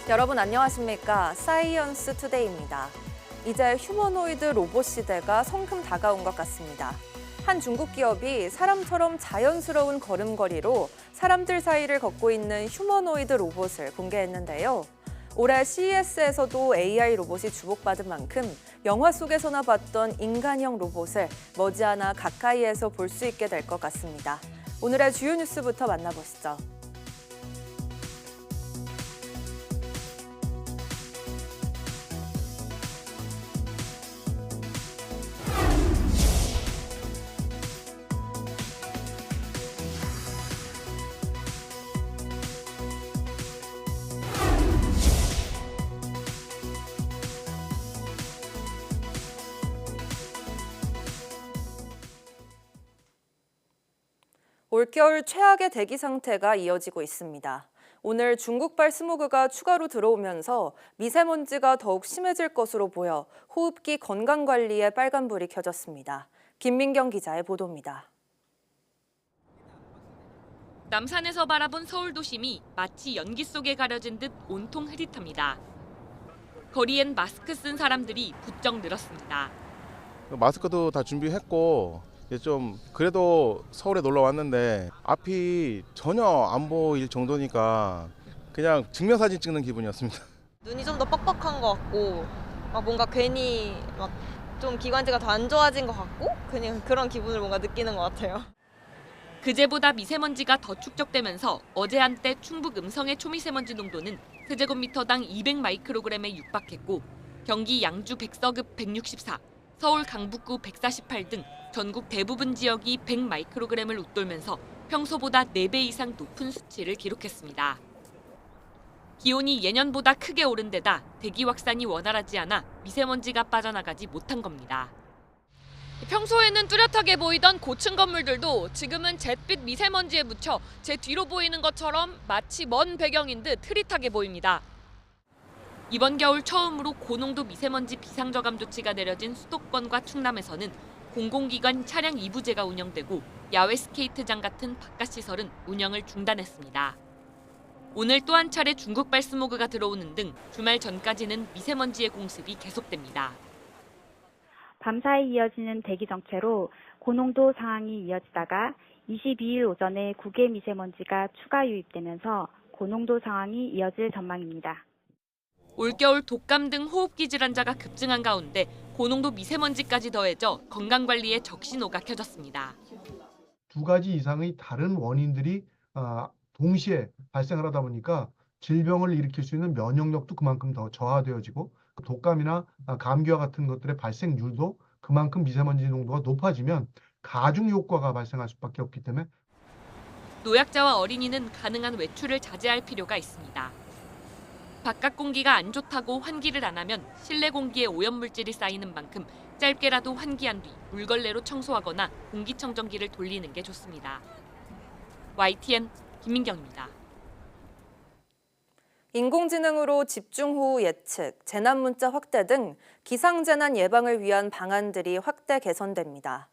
여러분 안녕하십니까? 사이언스 투데이입니다. 이제 휴머노이드 로봇 시대가 성큼 다가온 것 같습니다. 한 중국 기업이 사람처럼 자연스러운 걸음걸이로 사람들 사이를 걷고 있는 휴머노이드 로봇을 공개했는데요. 올해 CES에서도 AI 로봇이 주목받은 만큼 영화 속에서나 봤던 인간형 로봇을 머지않아 가까이에서 볼 수 있게 될 것 같습니다. 오늘의 주요 뉴스부터 만나보시죠. 올겨울 최악의 대기 상태가 이어지고 있습니다. 오늘 중국발 스모그가 추가로 들어오면서 미세먼지가 더욱 심해질 것으로 보여 호흡기 건강관리에 빨간불이 켜졌습니다. 김민경 기자의 보도입니다. 남산에서 바라본 서울 도심이 마치 연기 속에 가려진 듯 온통 흐릿합니다. 거리엔 마스크 쓴 사람들이 부쩍 늘었습니다. 마스크도 다 준비했고 좀 그래도 서울에 놀러 왔는데 앞이 전혀 안 보일 정도니까 그냥 증명사진 찍는 기분이었습니다. 눈이 좀 더 뻑뻑한 것 같고 뭔가 괜히 좀 기관지가 더 안 좋아진 것 같고 그냥 그런 기분을 뭔가 느끼는 것 같아요. 그제보다 미세먼지가 더 축적되면서 어제 한때 충북 음성의 초미세먼지 농도는 세제곱미터당 200마이크로그램에 육박했고 경기 양주 백서급 164, 서울 강북구 148 등 전국 대부분 지역이 100마이크로그램을 웃돌면서 평소보다 4배 이상 높은 수치를 기록했습니다. 기온이 예년보다 크게 오른 데다 대기 확산이 원활하지 않아 미세먼지가 빠져나가지 못한 겁니다. 평소에는 뚜렷하게 보이던 고층 건물들도 지금은 잿빛 미세먼지에 묻혀 제 뒤로 보이는 것처럼 마치 먼 배경인 듯 흐릿하게 보입니다. 이번 겨울 처음으로 고농도 미세먼지 비상저감 조치가 내려진 수도권과 충남에서는 공공기관 차량 2부제가 운영되고 야외 스케이트장 같은 바깥시설은 운영을 중단했습니다. 오늘 또 한 차례 중국발 스모그가 들어오는 등 주말 전까지는 미세먼지의 공습이 계속됩니다. 밤사이 이어지는 대기 정체로 고농도 상황이 이어지다가 22일 오전에 국외 미세먼지가 추가 유입되면서 고농도 상황이 이어질 전망입니다. 올겨울 독감 등 호흡기 질환자가 급증한 가운데 고농도 미세먼지까지 더해져 건강관리에 적신호가 켜졌습니다. 2가지 이상의 다른 원인들이 동시에 발생을 하다 보니까 질병을 일으킬 수 있는 면역력도 그만큼 더 저하되어지고 독감이나 감기와 같은 것들의 발생률도 그만큼 미세먼지 농도가 높아지면 가중 효과가 발생할 수밖에 없기 때문에 노약자와 어린이는 가능한 외출을 자제할 필요가 있습니다. 바깥 공기가 안 좋다고 환기를 안 하면 실내 공기에 오염물질이 쌓이는 만큼 짧게라도 환기한 뒤 물걸레로 청소하거나 공기청정기를 돌리는 게 좋습니다. YTN 김민경입니다. 인공지능으로 집중호우 예측, 재난문자 확대 등 기상재난 예방을 위한 방안들이 확대 개선됩니다.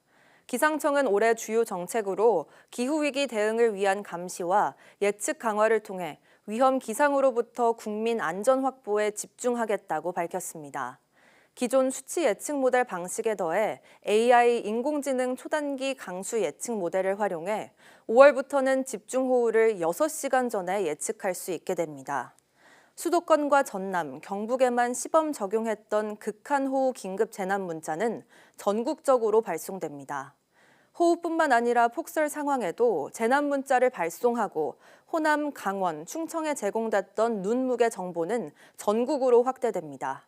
기상청은 올해 주요 정책으로 기후위기 대응을 위한 감시와 예측 강화를 통해 위험 기상으로부터 국민 안전 확보에 집중하겠다고 밝혔습니다. 기존 수치 예측 모델 방식에 더해 AI 인공지능 초단기 강수 예측 모델을 활용해 5월부터는 집중호우를 6시간 전에 예측할 수 있게 됩니다. 수도권과 전남, 경북에만 시범 적용했던 극한호우 긴급 재난 문자는 전국적으로 발송됩니다. 호우뿐만 아니라 폭설 상황에도 재난 문자를 발송하고 호남, 강원, 충청에 제공됐던 눈무게 정보는 전국으로 확대됩니다.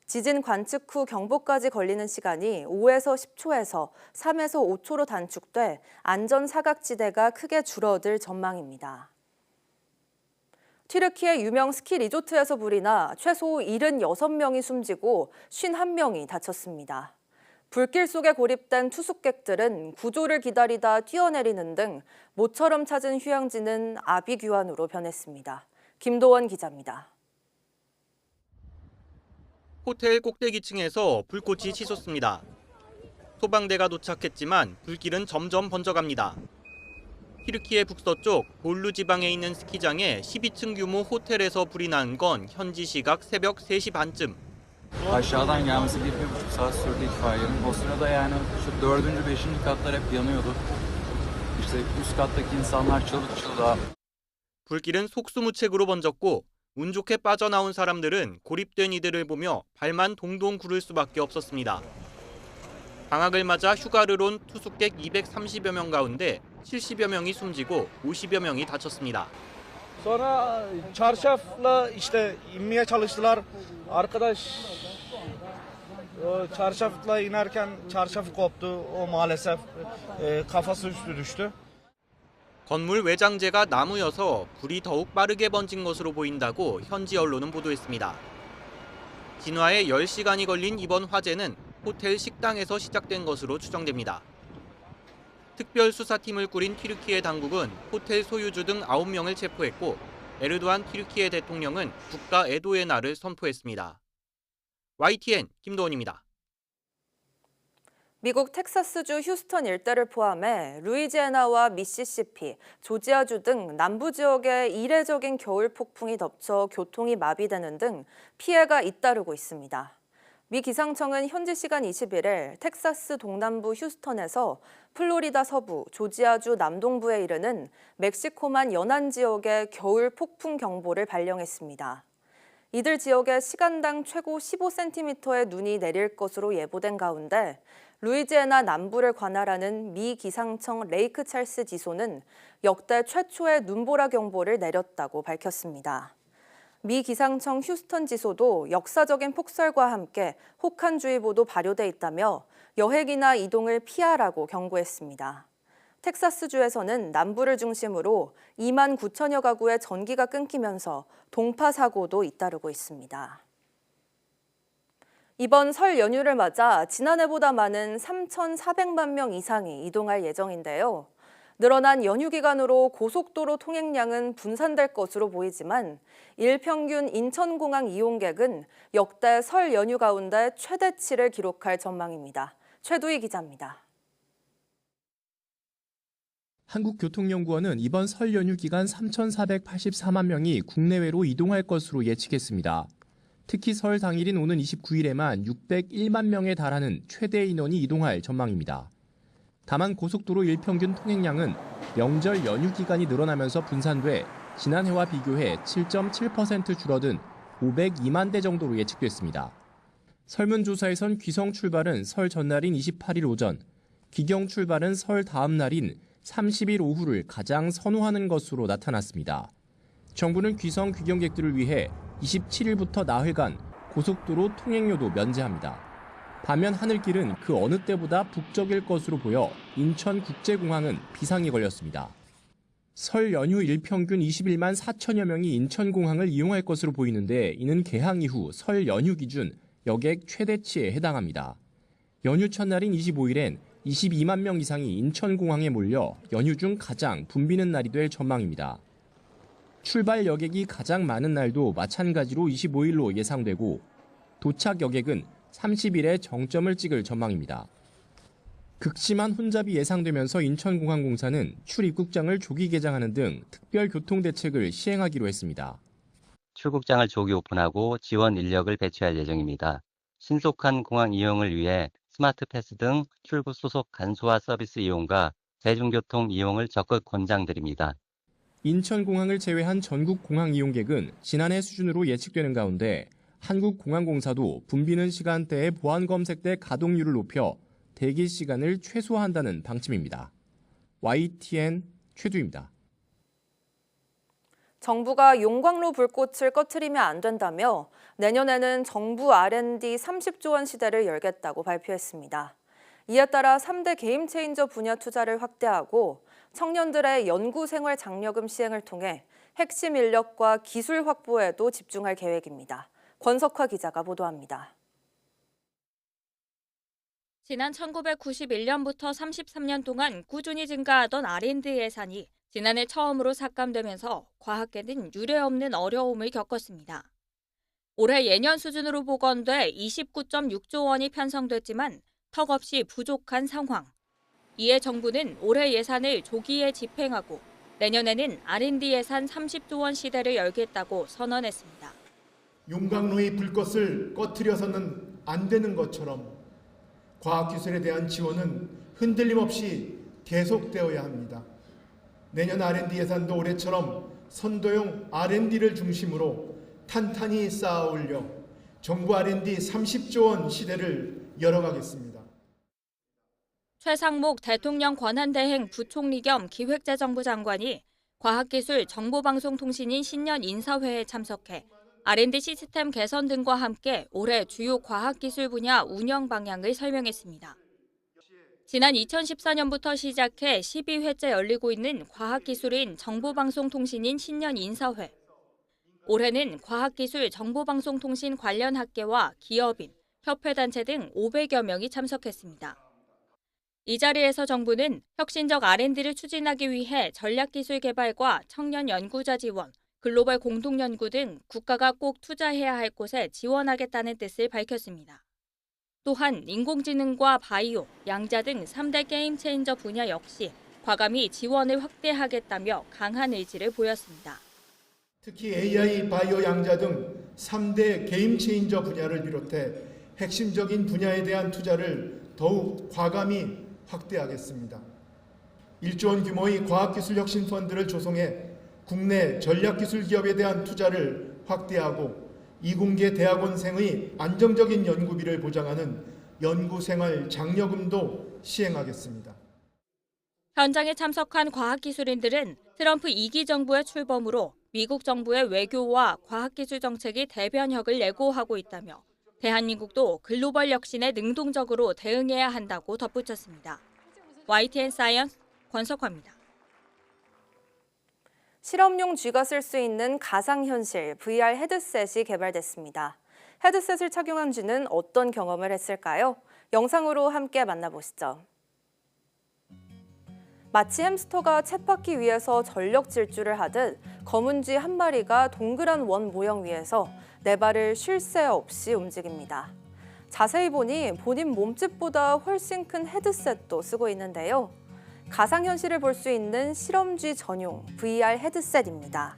지진 관측 후 경보까지 걸리는 시간이 5에서 10초에서 3에서 5초로 단축돼 안전 사각지대가 크게 줄어들 전망입니다. 튀르키예 유명 스키 리조트에서 불이 나 최소 76명이 숨지고 51명이 다쳤습니다. 불길 속에 고립된 투숙객들은 구조를 기다리다 뛰어내리는 등 모처럼 찾은 휴양지는 아비규환으로 변했습니다. 김도원 기자입니다. 호텔 꼭대기층에서 불꽃이 치솟습니다. 소방대가 도착했지만 불길은 점점 번져갑니다. 튀르키예 북서쪽 볼루 지방에 있는 스키장에 12층 규모 호텔에서 불이 난 건 현지 시각 새벽 3시 반쯤. Aşağıdan gelmesi 1-1,5 saat sürdü itfaiyenin. O sırada yani şu 4. 5. katlar hep yanıyordu. İşte üst kattaki insanlar çığlık çığlığa. 불길은 속수무책으로 번졌고 운 좋게 빠져나온 사람들은 고립된 이들을 보며 발만 동동 구를 수밖에 없었습니다. 방학을 맞아 휴가를 온 투숙객 230여 명 가운데 70여 명이 숨지고 50여 명이 다쳤습니다. Sonra çarşafla işte inmeye çalıştılar. Arkadaş o çarşafla inerken çarşaf koptu. O maalesef kafası üstü düştü. 건물 외장재가 나무여서 불이 더욱 빠르게 번진 것으로 보인다고 현지 언론은 보도했습니다. 진화에 10시간이 걸린 이번 화재는 호텔 식당에서 시작된 것으로 추정됩니다. 특별수사팀을 꾸린 튀르키예 당국은 호텔 소유주 등 9명을 체포했고 에르도안 튀르키예 대통령은 국가 애도의 날을 선포했습니다. YTN 김도원입니다. 미국 텍사스주 휴스턴 일대를 포함해 루이지애나와 미시시피, 조지아주 등 남부 지역에 이례적인 겨울 폭풍이 덮쳐 교통이 마비되는 등 피해가 잇따르고 있습니다. 미 기상청은 현지 시간 21일 텍사스 동남부 휴스턴에서 플로리다 서부, 조지아주 남동부에 이르는 멕시코만 연안 지역에 겨울 폭풍 경보를 발령했습니다. 이들 지역에 시간당 최고 15cm의 눈이 내릴 것으로 예보된 가운데 루이지애나 남부를 관할하는 미 기상청 레이크 찰스 지소는 역대 최초의 눈보라 경보를 내렸다고 밝혔습니다. 미 기상청 휴스턴 지소도 역사적인 폭설과 함께 혹한주의보도 발효돼 있다며 여행이나 이동을 피하라고 경고했습니다. 텍사스주에서는 남부를 중심으로 2만 9천여 가구의 전기가 끊기면서 동파 사고도 잇따르고 있습니다. 이번 설 연휴를 맞아 지난해보다 많은 3,400만 명 이상이 이동할 예정인데요. 늘어난 연휴 기간으로 고속도로 통행량은 분산될 것으로 보이지만 일평균 인천공항 이용객은 역대 설 연휴 가운데 최대치를 기록할 전망입니다. 최두희 기자입니다. 한국교통연구원은 이번 설 연휴 기간 3,484만 명이 국내외로 이동할 것으로 예측했습니다. 특히 설 당일인 오는 29일에만 601만 명에 달하는 최대 인원이 이동할 전망입니다. 다만 고속도로 일평균 통행량은 명절 연휴 기간이 늘어나면서 분산돼 지난해와 비교해 7.7% 줄어든 502만 대 정도로 예측됐습니다. 설문조사에선 귀성 출발은 설 전날인 28일 오전, 귀경 출발은 설 다음 날인 30일 오후를 가장 선호하는 것으로 나타났습니다. 정부는 귀성 귀경객들을 위해 27일부터 나흘간 고속도로 통행료도 면제합니다. 반면 하늘길은 그 어느 때보다 북적일 것으로 보여 인천국제공항은 비상이 걸렸습니다. 설 연휴 일평균 21만 4천여 명이 인천공항을 이용할 것으로 보이는데 이는 개항 이후 설 연휴 기준 여객 최대치에 해당합니다. 연휴 첫날인 25일엔 22만 명 이상이 인천공항에 몰려 연휴 중 가장 붐비는 날이 될 전망입니다. 출발 여객이 가장 많은 날도 마찬가지로 25일로 예상되고 도착 여객은 30일에 정점을 찍을 전망입니다. 극심한 혼잡이 예상되면서 인천공항공사는 출입국장을 조기 개장하는 등 특별 교통 대책을 시행하기로 했습니다. 출국장을 조기 오픈하고 지원 인력을 배치할 예정입니다. 신속한 공항 이용을 위해 스마트 패스 등 출국 소속 간소화 서비스 이용과 대중교통 이용을 적극 권장드립니다. 인천공항을 제외한 전국 공항 이용객은 지난해 수준으로 예측되는 가운데 한국공항공사도 붐비는 시간대에 보안검색대 가동률을 높여 대기 시간을 최소화한다는 방침입니다. YTN 최두입니다. 정부가 용광로 불꽃을 꺼트리면 안 된다며 내년에는 정부 R&D 30조 원 시대를 열겠다고 발표했습니다. 이에 따라 3대 게임체인저 분야 투자를 확대하고 청년들의 연구생활 장려금 시행을 통해 핵심 인력과 기술 확보에도 집중할 계획입니다. 권석화 기자가 보도합니다. 지난 1991년부터 33년 동안 꾸준히 증가하던 R&D 예산이 지난해 처음으로 삭감되면서 과학계는 유례없는 어려움을 겪었습니다. 올해 예년 수준으로 복원돼 29.6조 원이 편성됐지만 턱없이 부족한 상황. 이에 정부는 올해 예산을 조기에 집행하고 내년에는 R&D 예산 30조 원 시대를 열겠다고 선언했습니다. 용광로의 불꽃을 꺼트려서는 안 되는 것처럼 과학기술에 대한 지원은 흔들림 없이 계속되어야 합니다. 내년 R&D 예산도 올해처럼 선도용 R&D를 중심으로 탄탄히 쌓아 올려 정부 R&D 30조 원 시대를 열어가겠습니다. 최상목 대통령 권한대행 부총리 겸 기획재정부 장관이 과학기술정보방송통신인 신년 인사회에 참석해 R&D 시스템 개선 등과 함께 올해 주요 과학기술 분야 운영 방향을 설명했습니다. 지난 2014년부터 시작해 12회째 열리고 있는 과학기술인 정보방송통신인 신년 인사회. 올해는 과학기술 정보방송통신 관련 학계와 기업인, 협회단체 등 500여 명이 참석했습니다. 이 자리에서 정부는 혁신적 R&D를 추진하기 위해 전략기술 개발과 청년 연구자 지원, 글로벌 공동연구 등 국가가 꼭 투자해야 할 곳에 지원하겠다는 뜻을 밝혔습니다. 또한 인공지능과 바이오, 양자 등 3대 게임 체인저 분야 역시 과감히 지원을 확대하겠다며 강한 의지를 보였습니다. 특히 AI, 바이오, 양자 등 3대 게임 체인저 분야를 비롯해 핵심적인 분야에 대한 투자를 더욱 과감히 확대하겠습니다. 1조 원 규모의 과학기술혁신펀드를 조성해 국내 전략기술 기업에 대한 투자를 확대하고 이공계 대학원생의 안정적인 연구비를 보장하는 연구생활 장려금도 시행하겠습니다. 현장에 참석한 과학기술인들은 트럼프 2기 정부의 출범으로 미국 정부의 외교와 과학기술 정책이 대변혁을 예고하고 있다며 대한민국도 글로벌 혁신에 능동적으로 대응해야 한다고 덧붙였습니다. YTN 사이언스 권석화입니다. 실험용 쥐가 쓸 수 있는 가상현실 VR 헤드셋이 개발됐습니다. 헤드셋을 착용한 쥐는 어떤 경험을 했을까요? 영상으로 함께 만나보시죠. 마치 햄스터가 쳇바퀴 위에서 전력 질주를 하듯 검은 쥐 한 마리가 동그란 원 모형 위에서 네 발을 쉴 새 없이 움직입니다. 자세히 보니 본인 몸집보다 훨씬 큰 헤드셋도 쓰고 있는데요. 가상현실을 볼 수 있는 실험쥐 전용 VR 헤드셋입니다.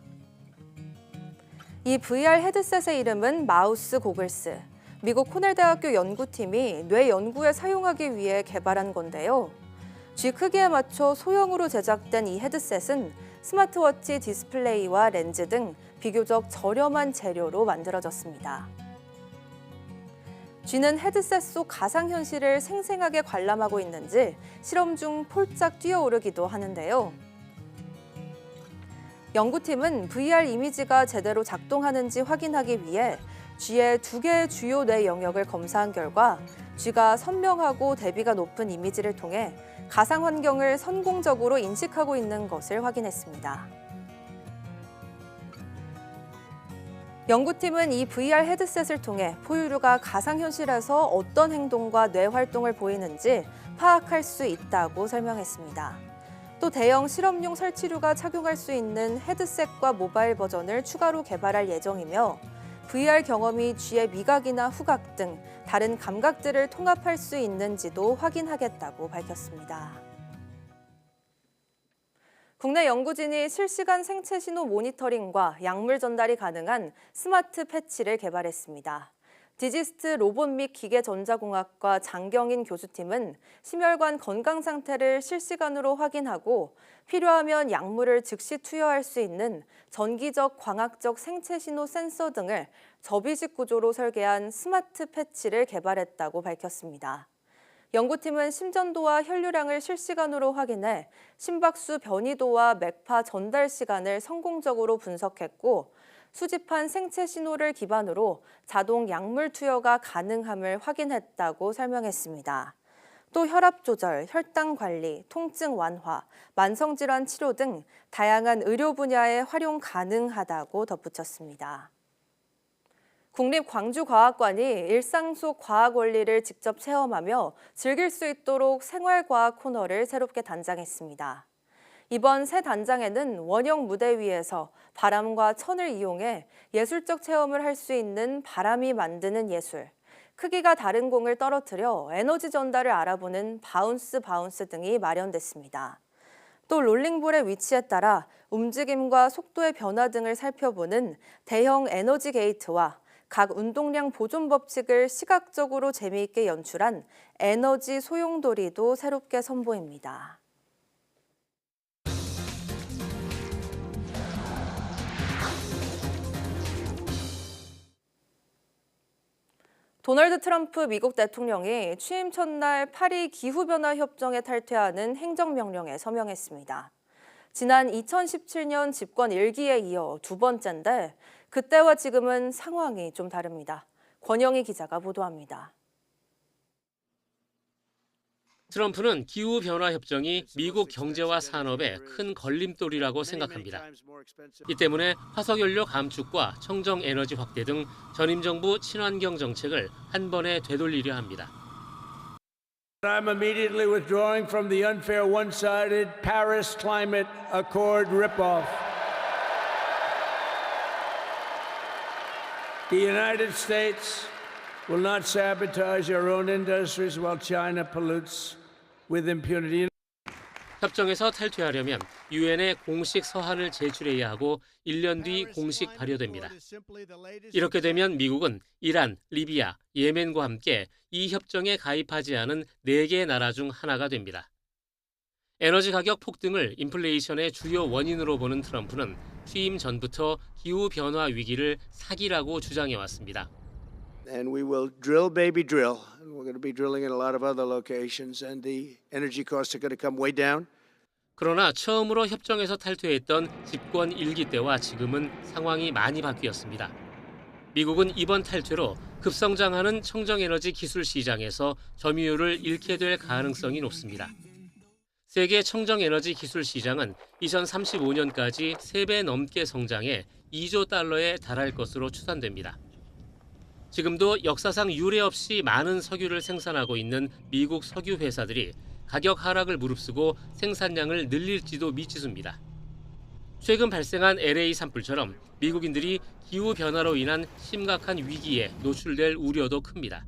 이 VR 헤드셋의 이름은 마우스 고글스. 미국 코넬 대학교 연구팀이 뇌 연구에 사용하기 위해 개발한 건데요. 쥐 크기에 맞춰 소형으로 제작된 이 헤드셋은 스마트워치 디스플레이와 렌즈 등 비교적 저렴한 재료로 만들어졌습니다. 쥐는 헤드셋 속 가상현실을 생생하게 관람하고 있는지 실험 중 폴짝 뛰어오르기도 하는데요. 연구팀은 VR 이미지가 제대로 작동하는지 확인하기 위해 쥐의 2개의 주요 뇌 영역을 검사한 결과 쥐가 선명하고 대비가 높은 이미지를 통해 가상 환경을 성공적으로 인식하고 있는 것을 확인했습니다. 연구팀은 이 VR 헤드셋을 통해 포유류가 가상현실에서 어떤 행동과 뇌 활동을 보이는지 파악할 수 있다고 설명했습니다. 또 대형 실험용 설치류가 착용할 수 있는 헤드셋과 모바일 버전을 추가로 개발할 예정이며 VR 경험이 쥐의 미각이나 후각 등 다른 감각들을 통합할 수 있는지도 확인하겠다고 밝혔습니다. 국내 연구진이 실시간 생체 신호 모니터링과 약물 전달이 가능한 스마트 패치를 개발했습니다. 디지스트 로봇 및 기계전자공학과 장경인 교수팀은 심혈관 건강 상태를 실시간으로 확인하고 필요하면 약물을 즉시 투여할 수 있는 전기적, 광학적 생체 신호 센서 등을 접이식 구조로 설계한 스마트 패치를 개발했다고 밝혔습니다. 연구팀은 심전도와 혈류량을 실시간으로 확인해 심박수 변이도와 맥파 전달 시간을 성공적으로 분석했고 수집한 생체 신호를 기반으로 자동 약물 투여가 가능함을 확인했다고 설명했습니다. 또 혈압 조절, 혈당 관리, 통증 완화, 만성질환 치료 등 다양한 의료 분야에 활용 가능하다고 덧붙였습니다. 국립광주과학관이 일상 속 과학 원리를 직접 체험하며 즐길 수 있도록 생활과학 코너를 새롭게 단장했습니다. 이번 새 단장에는 원형 무대 위에서 바람과 천을 이용해 예술적 체험을 할 수 있는 바람이 만드는 예술, 크기가 다른 공을 떨어뜨려 에너지 전달을 알아보는 바운스 등이 마련됐습니다. 또 롤링볼의 위치에 따라 움직임과 속도의 변화 등을 살펴보는 대형 에너지 게이트와 각 운동량 보존 법칙을 시각적으로 재미있게 연출한 에너지 소용돌이도 새롭게 선보입니다. 도널드 트럼프 미국 대통령이 취임 첫날 파리 기후변화 협정에 탈퇴하는 행정명령에 서명했습니다. 지난 2017년 집권 1기에 이어 두 번째인데 그때와 지금은 상황이 좀 다릅니다. 권영희 기자가 보도합니다. 트럼프는 기후변화협정이 미국 경제와 산업에 큰 걸림돌이라고 생각합니다. 이 때문에 화석연료 감축과 청정에너지 확대 등 전임 정부 친환경 정책을 한 번에 되돌리려 합니다. I'm immediately withdrawing from the unfair one-sided Paris Climate Accord ripoff. The United States will not sabotage our own industries while China pollutes with impunity. 협정에서 탈퇴하려면 유엔에 공식 서한을 제출해야 하고 1년 뒤 공식 발효됩니다. 이렇게 되면 미국은 이란, 리비아, 예멘과 함께 이 협정에 가입하지 않은 4개 나라 중 하나가 됩니다. 에너지 가격 폭등을 인플레이션의 주요 원인으로 보는 트럼프는 취임 전부터 기후변화 위기를 사기라고 주장해왔습니다. And we will drill, baby, drill. And we're going to be drilling in a lot of other locations, and the energy costs are going to come way down. 그러나 처음으로 협정에서 탈퇴했던 집권 1기 때와 지금은 상황이 많이 바뀌었습니다. 미국은 이번 탈퇴로 급성장하는 청정에너지 기술 시장에서 점유율을 잃게 될 가능성이 높습니다. 세계 청정에너지 기술 시장은 2035년까지 3배 넘게 성장해 2조 달러에 달할 것으로 추산됩니다. 지금도 역사상 유례 없이 많은 석유를 생산하고 있는 미국 석유 회사들이 가격 하락을 무릅쓰고 생산량을 늘릴지도 미지수입니다. 최근 발생한 LA 산불처럼 미국인들이 기후변화로 인한 심각한 위기에 노출될 우려도 큽니다.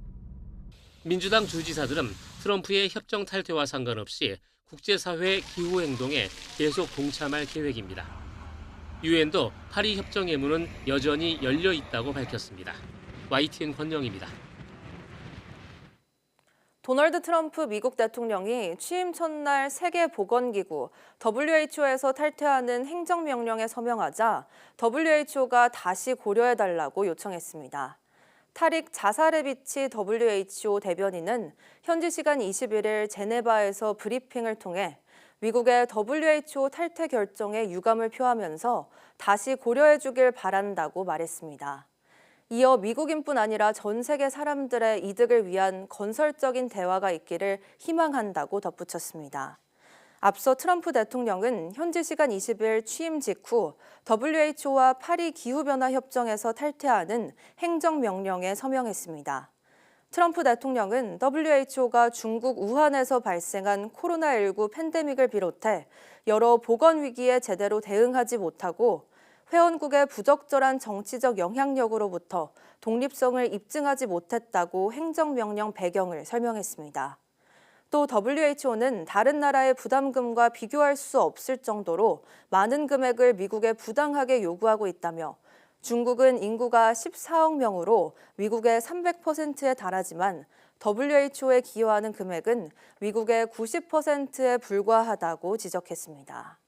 민주당 주지사들은 트럼프의 협정 탈퇴와 상관없이 국제사회 기후행동에 계속 동참할 계획입니다. 유엔도 파리 협정의 문은 여전히 열려 있다고 밝혔습니다. YTN 권영입니다. 도널드 트럼프 미국 대통령이 취임 첫날 세계보건기구 WHO에서 탈퇴하는 행정명령에 서명하자 WHO가 다시 고려해달라고 요청했습니다. 타릭 자사레비치 WHO 대변인은 현지 시간 21일 제네바에서 브리핑을 통해 미국의 WHO 탈퇴 결정에 유감을 표하면서 다시 고려해주길 바란다고 말했습니다. 이어 미국인뿐 아니라 전 세계 사람들의 이득을 위한 건설적인 대화가 있기를 희망한다고 덧붙였습니다. 앞서 트럼프 대통령은 현지 시간 20일 취임 직후 WHO와 파리 기후변화 협정에서 탈퇴하는 행정명령에 서명했습니다. 트럼프 대통령은 WHO가 중국 우한에서 발생한 코로나19 팬데믹을 비롯해 여러 보건 위기에 제대로 대응하지 못하고 회원국의 부적절한 정치적 영향력으로부터 독립성을 입증하지 못했다고 행정명령 배경을 설명했습니다. 또 WHO는 다른 나라의 부담금과 비교할 수 없을 정도로 많은 금액을 미국에 부당하게 요구하고 있다며 중국은 인구가 14억 명으로 미국의 300%에 달하지만 WHO에 기여하는 금액은 미국의 90%에 불과하다고 지적했습니다.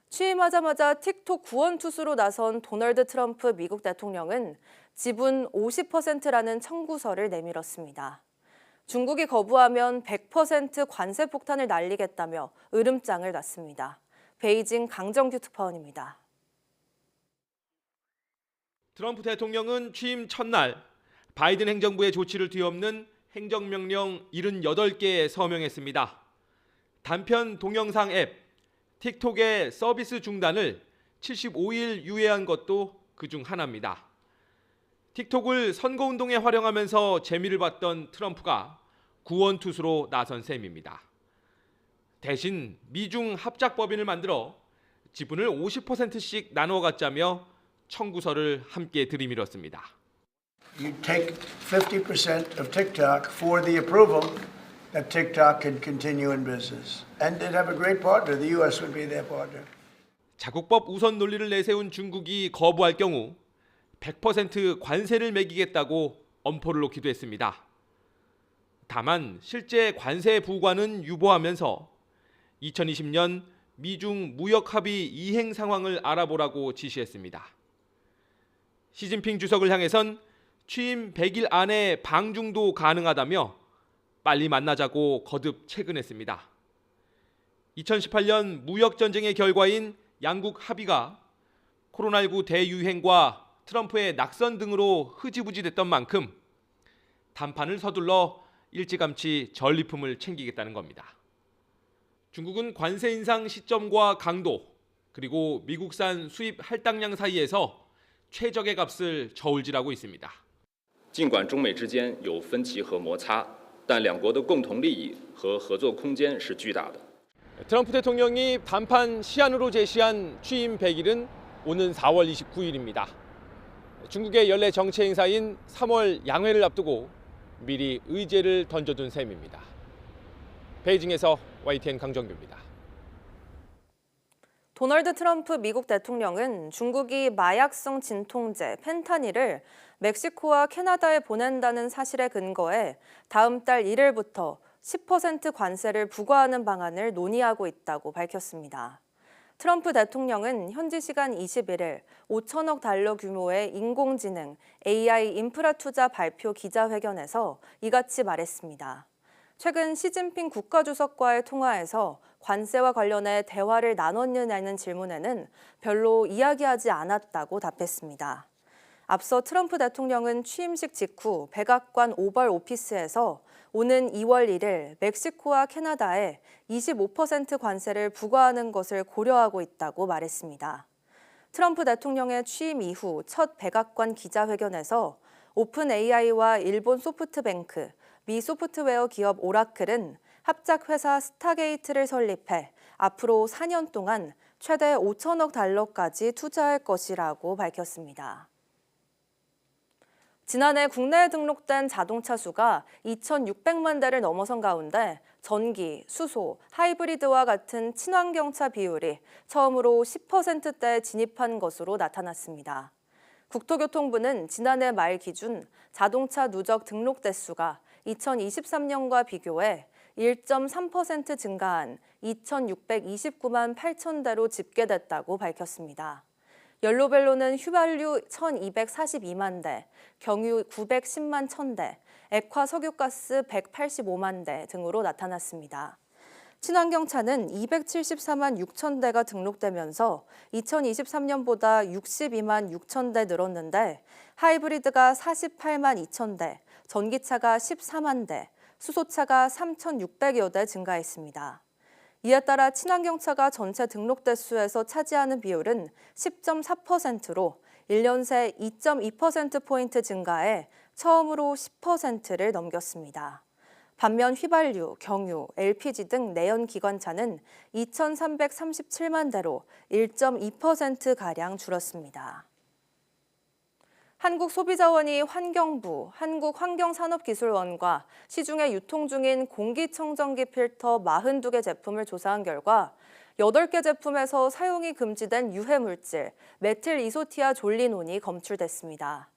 취임하자마자 틱톡 구원투수로 나선 도널드 트럼프 미국 대통령은 지분 50%라는 청구서를 내밀었습니다. 중국이 거부하면 100% 관세 폭탄을 날리겠다며 으름장을 놨습니다. 베이징 강정규 특파원입니다. 트럼프 대통령은 취임 첫날 바이든 행정부의 조치를 뒤엎는 행정명령 78개에 서명했습니다. 단편 동영상 앱 틱톡의 서비스 중단을 75일 유예한 것도 그중 하나입니다. 틱톡을 선거운동에 활용하면서 재미를 봤던 트럼프가 구원투수로 나선 셈입니다. 대신 미중 합작법인을 만들어 지분을 50%씩 나누어 갖자며 청구서를 함께 들이밀었습니다. You take 50% of TikTok for the approval that TikTok can continue in business. And they'd have a great partner. The US would be their partner. 자국법 우선 논리를 내세운 중국이 거부할 경우 100% 관세를 매기겠다고 엄포를 놓기도 했습니다. 다만 실제 관세 부과는 유보하면서 2020년 미중 무역 합의 이행 상황을 알아보라고 지시했습니다. 시진핑 주석을 향해선 취임 100일 안에 방중도 가능하다며 빨리 만나자고 거듭 채근했습니다. 2018년 무역 전쟁의 결과인 양국 합의가 코로나19 대유행과 트럼프의 낙선 등으로 흐지부지됐던 만큼談판을 서둘러 일찌감치 전리품을 챙기겠다는 겁니다. 중국은 관세 인상 시점과 강도, 그리고 미국산 수입 할당량 사이에서 최적의 값을 저울질하고 있습니다. 尽管中美之间有分歧和摩擦，但两国的共同利益和合作空间是巨大的。 트럼프 대통령이談判 시한으로 제시한 취임 100일은 오는 4월 29일입니다. 중국의 연례 정치 행사인 3월 양회를 앞두고 미리 의제를 던져둔 셈입니다. 베이징에서 YTN 강정규입니다. 도널드 트럼프 미국 대통령은 중국이 마약성 진통제 펜타닐을 멕시코와 캐나다에 보낸다는 사실에 근거해 다음 달 1일부터 10% 관세를 부과하는 방안을 논의하고 있다고 밝혔습니다. 트럼프 대통령은 현지 시간 21일 5천억 달러 규모의 인공지능 AI 인프라 투자 발표 기자회견에서 이같이 말했습니다. 최근 시진핑 국가주석과의 통화에서 관세와 관련해 대화를 나눴느냐는 질문에는 별로 이야기하지 않았다고 답했습니다. 앞서 트럼프 대통령은 취임식 직후 백악관 오벌 오피스에서 오는 2월 1일 멕시코와 캐나다에 25% 관세를 부과하는 것을 고려하고 있다고 말했습니다. 트럼프 대통령의 취임 이후 첫 백악관 기자회견에서 오픈 AI와 일본 소프트뱅크, 미 소프트웨어 기업 오라클은 합작회사 스타게이트를 설립해 앞으로 4년 동안 최대 5천억 달러까지 투자할 것이라고 밝혔습니다. 지난해 국내에 등록된 자동차 수가 2,600만 대를 넘어선 가운데 전기, 수소, 하이브리드와 같은 친환경차 비율이 처음으로 10%대에 진입한 것으로 나타났습니다. 국토교통부는 지난해 말 기준 자동차 누적 등록 대수가 2023년과 비교해 1.3% 증가한 2,629만 8천 대로 집계됐다고 밝혔습니다. 연로별로는 휘발유 1,242만 대, 경유 910만 1,000대, 액화 석유가스 185만 대 등으로 나타났습니다. 친환경차는 274만 6천 대가 등록되면서 2023년보다 62만 6천 대 늘었는데 하이브리드가 48만 2천 대, 전기차가 14만 대, 수소차가 3,600여 대 증가했습니다. 이에 따라 친환경차가 전체 등록 대수에서 차지하는 비율은 10.4%로 1년 새 2.2%포인트 증가해 처음으로 10%를 넘겼습니다. 반면 휘발유, 경유, LPG 등 내연기관차는 2,337만 대로 1.2%가량 줄었습니다. 한국소비자원이 환경부, 한국환경산업기술원과 시중에 유통 중인 공기청정기 필터 42개 제품을 조사한 결과 8개 제품에서 사용이 금지된 유해물질 메틸 이소티아 졸리논이 검출됐습니다.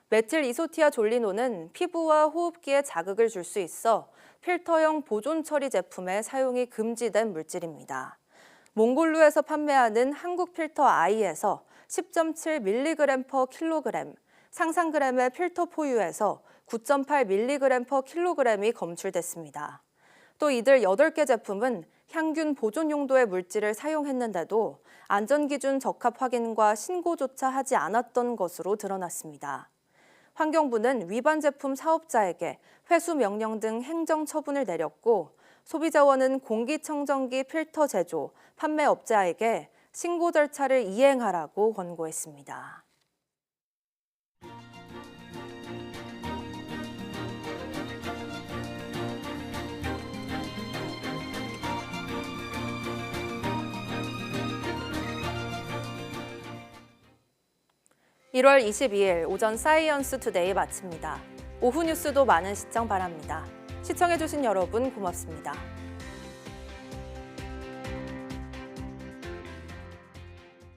메틸 이소티아 졸리논은 피부와 호흡기에 자극을 줄 수 있어 필터형 보존 처리 제품에 사용이 금지된 물질입니다. 몽골루에서 판매하는 한국 필터 I에서 10.7mg/kg, 상상그램의 필터 포유에서 9.8mg/kg이 검출됐습니다. 또 이들 8개 제품은 향균 보존 용도의 물질을 사용했는데도 안전기준 적합 확인과 신고조차 하지 않았던 것으로 드러났습니다. 환경부는 위반 제품 사업자에게 회수 명령 등 행정 처분을 내렸고 소비자원은 공기청정기 필터 제조, 판매업자에게 신고 절차를 이행하라고 권고했습니다. 1월 22일 오전 사이언스 투데이 마칩니다. 오후 뉴스도 많은 시청 바랍니다. 시청해주신 여러분 고맙습니다.